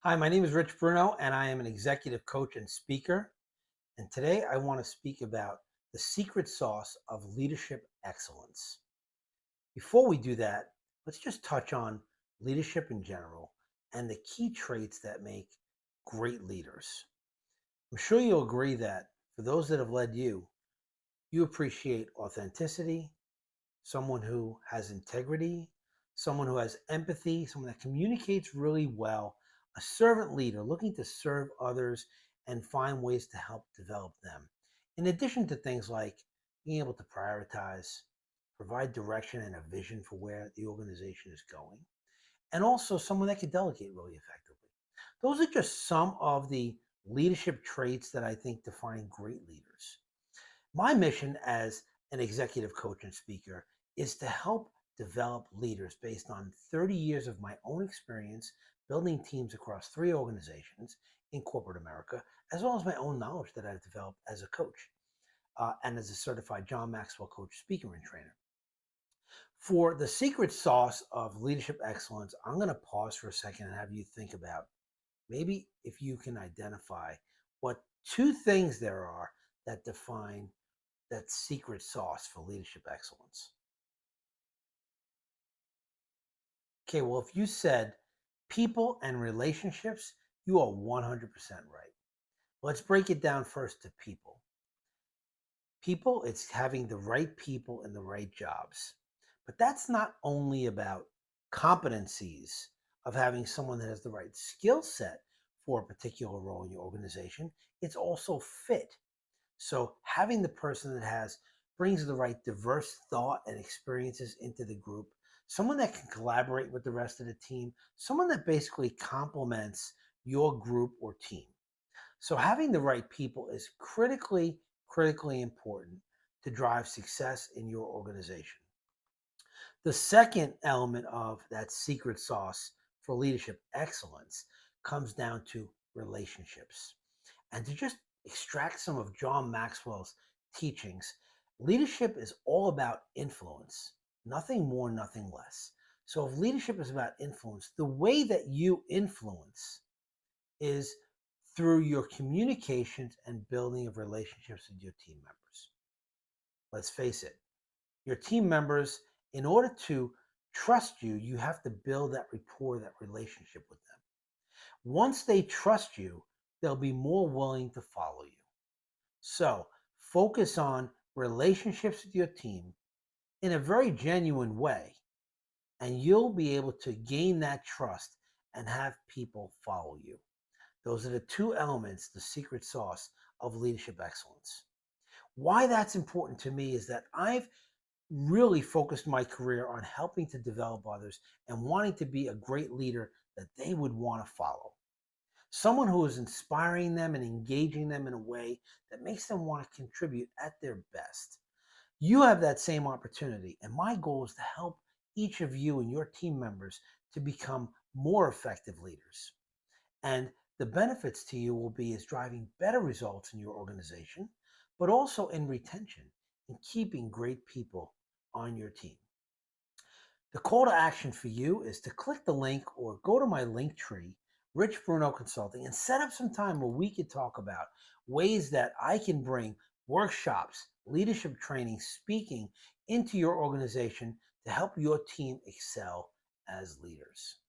Hi, my name is Rich Bruno, and I am an executive coach and speaker. And today I want to speak about the secret sauce of leadership excellence. Before we do that, let's just touch on leadership in general and the key traits that make great leaders. I'm sure you'll agree that for those that have led you, you appreciate authenticity, someone who has integrity, someone who has empathy, someone that communicates really well, a servant leader looking to serve others and find ways to help develop them. In addition to things like being able to prioritize, provide direction and a vision for where the organization is going, and also someone that can delegate really effectively. Those are just some of the leadership traits that I think define great leaders. My mission as an executive coach and speaker is to help develop leaders based on 30 years of my own experience building teams across three organizations in corporate America, as well as my own knowledge that I've developed as a coach and as a certified John Maxwell coach, speaker, and trainer. For the secret sauce of leadership excellence, I'm going to pause for a second and have you think about maybe if you can identify what two things there are that define that secret sauce for leadership excellence. Okay, well, if you said people and relationships, you are 100% right. Let's break it down first to people. People, it's having the right people in the right jobs. But that's not only about competencies of having someone that has the right skill set for a particular role in your organization, it's also fit. So having the person that has brings the right diverse thought and experiences into the group, someone that can collaborate with the rest of the team, someone that basically complements your group or team. So having the right people is critically important to drive success in your organization. The second element of that secret sauce for leadership excellence comes down to relationships. And to just extract some of John Maxwell's teachings, leadership is all about influence, nothing more, nothing less. So, if leadership is about influence, the way that you influence is through your communications and building of relationships with your team members. Let's face it, your team members, in order to trust you, you have to build that rapport, that relationship with them. Once they trust you, they'll be more willing to follow you. So focus on relationships with your team in a very genuine way, and you'll be able to gain that trust and have people follow you. Those are the two elements, the secret sauce of leadership excellence. Why that's important to me is that I've really focused my career on helping to develop others and wanting to be a great leader that they would want to follow. Someone who is inspiring them and engaging them in a way that makes them want to contribute at their best. You have that same opportunity, and my goal is to help each of you and your team members to become more effective leaders. And the benefits to you will be is driving better results in your organization, but also in retention and keeping great people on your team. The call to action for you is to click the link or go to my link tree, Rich Bruno Consulting, and set up some time where we could talk about ways that I can bring workshops, leadership training, speaking into your organization to help your team excel as leaders.